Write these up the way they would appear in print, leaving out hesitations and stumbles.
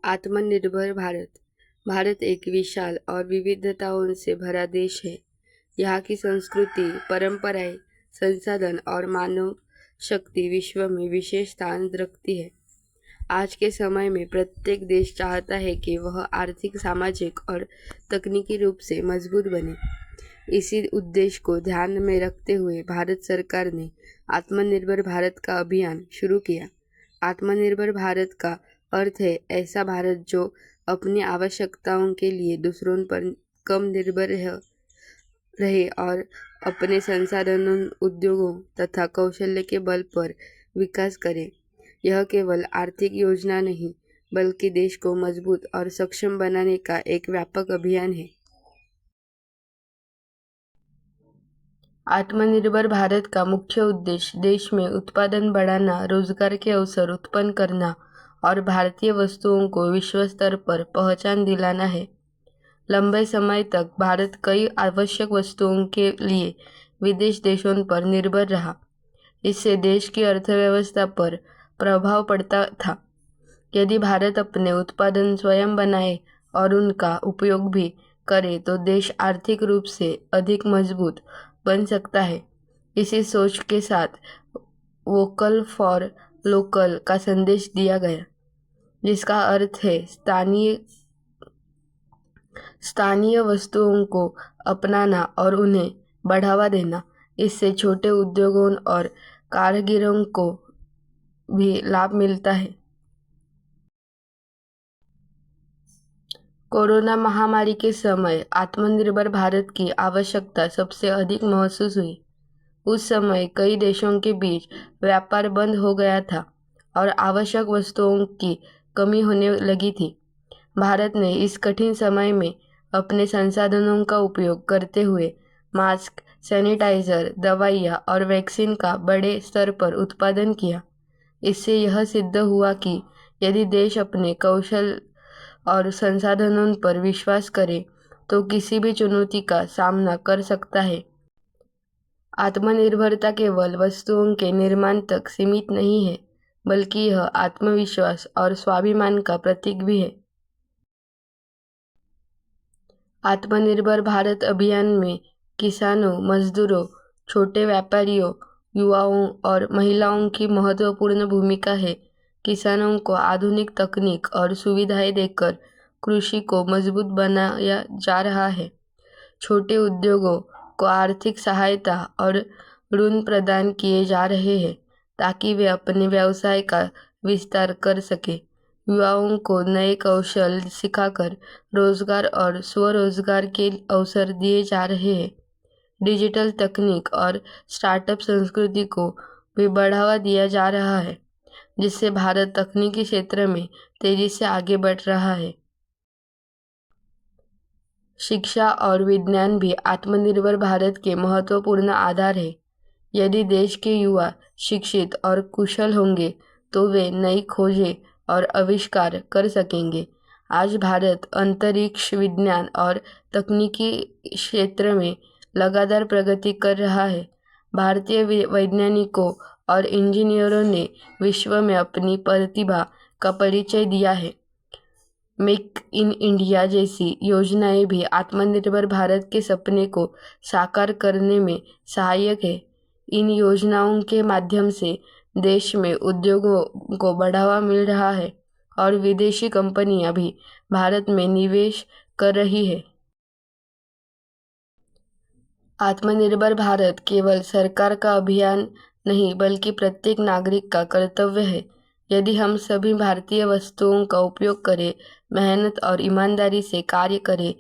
आत्मनिर्भर भारत। भारत एक विशाल और विविधताओं से भरा देश है। यहाँ की संस्कृति, परंपराएं, संसाधन और मानव शक्ति विश्व में विशेष स्थान रखती है। आज के समय में प्रत्येक देश चाहता है कि वह आर्थिक, सामाजिक और तकनीकी रूप से मजबूत बने। इसी उद्देश्य को ध्यान में रखते हुए भारत सरकार ने आत्मनिर्भर भारत का अभियान शुरू किया। आत्मनिर्भर भारत का अर्थ है ऐसा भारत जो अपनी आवश्यकताओं के लिए दूसरों पर कम निर्भर रहे और अपने संसाधनों, उद्योगों तथा कौशल्य के बल पर विकास करे। यह केवल आर्थिक योजना नहीं, बल्कि देश को मजबूत और सक्षम बनाने का एक व्यापक अभियान है। आत्मनिर्भर भारत का मुख्य उद्देश्य देश में उत्पादन बढ़ाना, रोजगार के अवसर उत्पन्न करना और भारतीय वस्तुओं को विश्व स्तर पर पहचान दिलाना है। लंबे समय तक भारत कई आवश्यक वस्तुओं के लिए विदेश देशों पर निर्भर रहा। इससे देश की अर्थव्यवस्था पर प्रभाव पड़ता था। यदि भारत अपने उत्पादन स्वयं बनाए और उनका उपयोग भी करे तो देश आर्थिक रूप से अधिक मजबूत बन सकता है। इसी सोच के साथ वोकल फॉर लोकल का संदेश दिया गया, जिसका अर्थ है स्थानीय वस्तुओं को अपनाना और उन्हें बढ़ावा देना। इससे छोटे उद्योगों और कारीगरों को भी लाभ मिलता है। कोरोना महामारी के समय आत्मनिर्भर भारत की आवश्यकता सबसे अधिक महसूस हुई। उस समय कई देशों के बीच व्यापार बंद हो गया था और आवश्यक वस्तुओं की कमी होने लगी थी। भारत ने इस कठिन समय में अपने संसाधनों का उपयोग करते हुए मास्क, सैनिटाइजर, दवाइयाँ और वैक्सीन का बड़े स्तर पर उत्पादन किया। इससे यह सिद्ध हुआ कि यदि देश अपने कौशल और संसाधनों पर विश्वास करे तो किसी भी चुनौती का सामना कर सकता है। आत्मनिर्भरता केवल वस्तुओं के निर्माण तक सीमित नहीं है, बल्कि यह आत्मविश्वास और स्वाभिमान का प्रतीक भी है। आत्मनिर्भर भारत अभियान में किसानों, मजदूरों, छोटे व्यापारियों, युवाओं और महिलाओं की महत्वपूर्ण भूमिका है। किसानों को आधुनिक तकनीक और सुविधाएं देकर कृषि को मजबूत बनाया जा रहा है। छोटे उद्योगों को आर्थिक सहायता और ऋण प्रदान किए जा रहे हैं ताकि वे अपने व्यवसाय का विस्तार कर सके। युवाओं को नए कौशल सिखाकर रोजगार और स्वरोजगार के अवसर दिए जा रहे हैं। डिजिटल तकनीक और स्टार्टअप संस्कृति को भी बढ़ावा दिया जा रहा है, जिससे भारत तकनीकी क्षेत्र में तेजी से आगे बढ़ रहा है। शिक्षा और विज्ञान भी आत्मनिर्भर भारत के महत्वपूर्ण आधार है। यदि देश के युवा शिक्षित और कुशल होंगे तो वे नई खोजें और आविष्कार कर सकेंगे। आज भारत अंतरिक्ष विज्ञान और तकनीकी क्षेत्र में लगातार प्रगति कर रहा है। भारतीय वैज्ञानिकों और इंजीनियरों ने विश्व में अपनी प्रतिभा का परिचय दिया है। मेक इन इंडिया जैसी योजनाएं भी आत्मनिर्भर भारत के सपने को साकार करने में सहायक है। इन योजनाओं के माध्यम से देश में उद्योगों को बढ़ावा मिल रहा है और विदेशी कंपनियां भी भारत में निवेश कर रही है। आत्मनिर्भर भारत केवल सरकार का अभियान नहीं, बल्कि प्रत्येक नागरिक का कर्तव्य है। यदि हम सभी भारतीय वस्तुओं का उपयोग करें, मेहनत और ईमानदारी से कार्य करें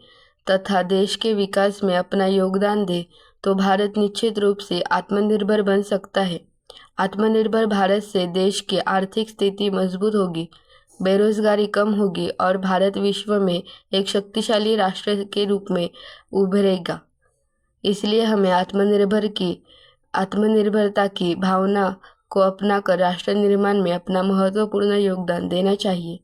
तथा देश के विकास में अपना योगदान दें, तो भारत निश्चित रूप से आत्मनिर्भर बन सकता है। आत्मनिर्भर भारत से देश की आर्थिक स्थिति मजबूत होगी, बेरोजगारी कम होगी और भारत विश्व में एक शक्तिशाली राष्ट्र के रूप में उभरेगा। इसलिए हमें आत्मनिर्भरता की भावना को अपनाकर राष्ट्र निर्माण में अपना महत्वपूर्ण योगदान देना चाहिए।